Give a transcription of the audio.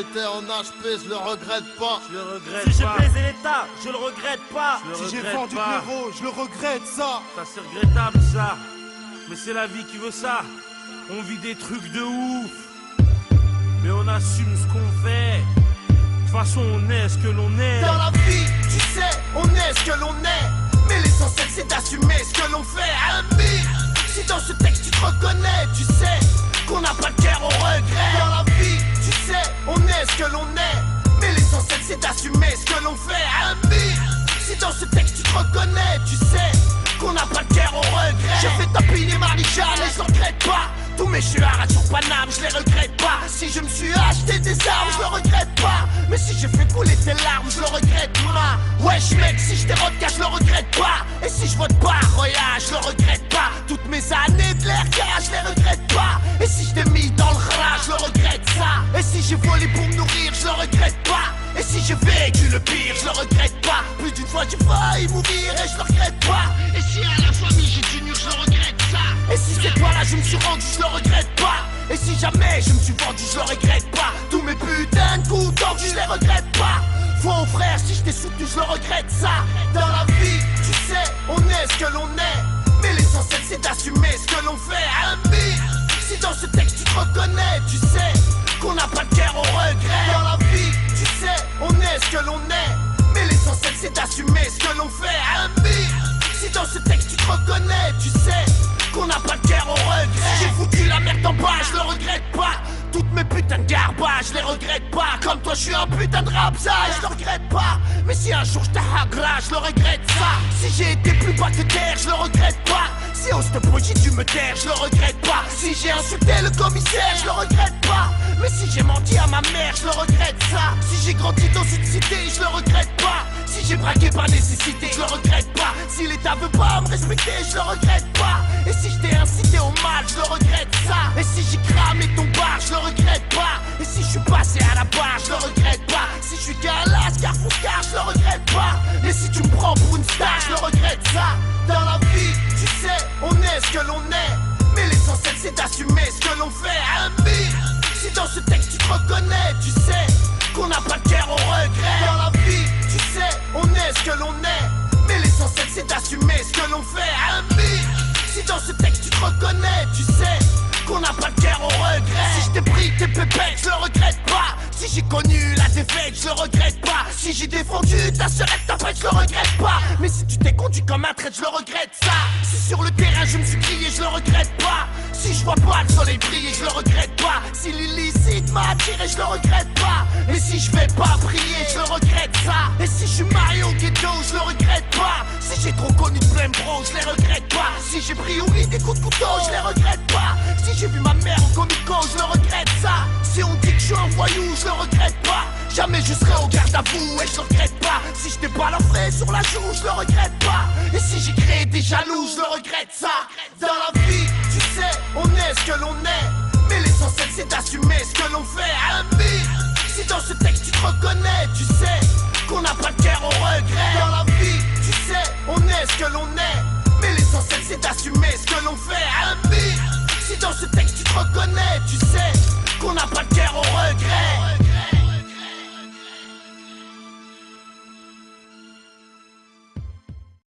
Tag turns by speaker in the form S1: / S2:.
S1: été en HP, je le regrette pas.
S2: Je le regrette
S3: Si j'ai
S2: pas.
S3: baisé l'État, je le regrette pas.
S2: Je le
S4: Si j'ai
S2: regrette
S4: vendu
S2: pas.
S4: Clairvaux, je le regrette ça.
S2: Ça c'est regrettable ça. Mais c'est la vie qui veut ça. On vit des trucs de ouf. Mais on assume ce qu'on fait. De toute façon on est ce que l'on est.
S5: Dans la vie, tu sais, on est ce que l'on est. Mais l'essentiel c'est d'assumer ce que l'on fait. Ami, si dans ce texte tu te reconnais, tu sais qu'on n'a pas de cœur au regret. Dans la vie, tu sais, on est ce que l'on est. Mais l'essentiel c'est d'assumer ce que l'on fait. Ami, si dans ce texte tu te reconnais, tu sais qu'on n'a pas de cœur au regret. J'ai fait tapiner Marie-Jeanne et je le regrette pas. Tous mes chuards sur Paname, je les regrette pas. Si je me suis acheté des armes, je le regrette pas. Mais si j'ai fait couler tes larmes, je le regrette pas. Wesh mec, si je t'ai rodka, je le regrette pas. Et si je vote pas, Roya, je le regrette pas. Toutes mes années de l'air je les regrette pas. Et si je t'ai mis dans le rat, je le regrette ça. Et si j'ai volé pour me nourrir, je le regrette pas. Et si j'ai vécu le pire, je le regrette pas. Plus d'une fois j'ai failli mourir et je le regrette pas. Et si à la famille j'ai du mur, je le regrette ça. Et si c'est toi là je me suis rendu, je le regrette pas. Et si jamais je me suis vendu, je le regrette pas. Tous mes putains de coups tordus, je les regrette pas. Faux frère, si je t'ai soutenu, je le regrette ça. Dans la vie, tu sais, on est ce que l'on est. Mais l'essentiel c'est d'assumer ce que l'on fait. Ami, si dans ce texte tu te reconnais, tu sais qu'on n'a pas de cœur au regret. Dans la vie, tu sais, on est ce que l'on est. Mais l'essentiel c'est d'assumer ce que l'on fait. Ami, si dans ce texte tu te reconnais, tu sais qu'on n'a pas de cœur au regret. Si j'ai foutu la merde en bas, je le regrette pas. Toutes mes putains de garbage, je les regrette pas. Comme toi je suis un putain de rapsa, je le regrette pas. Mais si un jour je t'agra, je le regrette ça. Si j'ai été plus bas que terre, je le regrette pas. Si au stop j'ai dû me taire, je le regrette pas. Si j'ai insulté le commissaire, je le regrette pas. Mais si j'ai menti à ma mère, je le regrette ça. Si j'ai grandi dans une cité, je le regrette pas. Si j'ai braqué par nécessité, je le regrette pas. Si l'État veut pas me respecter, je le regrette pas. Et si je t'ai incité au mal, je le regrette ça. Et si j'ai cramé ton bar, je le regrette pas. Et si je suis passé à la barre, je le regrette pas. Si je suis galas, car Foucard, je le regrette pas. Et si tu me prends pour une star, je le regrette ça. Dans la vie, tu sais, on est ce que l'on est. Mais l'essentiel c'est d'assumer ce que l'on fait. Ami, si dans ce texte tu te reconnais, tu sais qu'on n'a pas de cœur au regret. Dans la vie, tu sais, on est ce que l'on est. Mais l'essentiel c'est d'assumer ce que l'on fait. Ami, si dans ce texte tu te reconnais, tu sais qu'on n'a pas de cœur au regret. Si je t'ai pris tes pépettes, je le regrette pas. Si j'ai connu la défaite, je le regrette pas. Si j'ai défendu ta sœurette, ta pète, je le regrette pas. Mais si tu t'es conduit comme un traître, je le regrette ça. Si sur le terrain je me suis crié, je le regrette pas. Si je vois pas le soleil briller, je le regrette pas. Si l'illicite m'a attiré, je le regrette pas. Et si je vais pas prier, je le regrette ça. Et si je suis marié au ghetto, je le regrette pas. Si j'ai trop connu de plein bro, je les regrette pas. Si j'ai pris oui des coups de couteau, je les regrette pas. Si j'ai vu ma mère en comico, je le regrette ça. Si on dit que je suis un voyou, je le regrette pas. Jamais je serai au garde à vous et je le regrette pas. Si je t'ai balafré sur la joue, je le regrette pas. Et si j'ai créé des jaloux, je le regrette ça. Dans la vie, tu sais, on est ce que l'on est. Mais l'essentiel c'est d'assumer ce que l'on fait. Ami, si dans ce texte tu te reconnais, tu sais qu'on n'a pas de cœur au regret. Dans la vie, tu sais, on est ce que l'on est. Mais l'essentiel c'est d'assumer ce que l'on fait. Ami, si dans ce texte tu te reconnais, tu sais qu'on n'a pas de cœur au regret.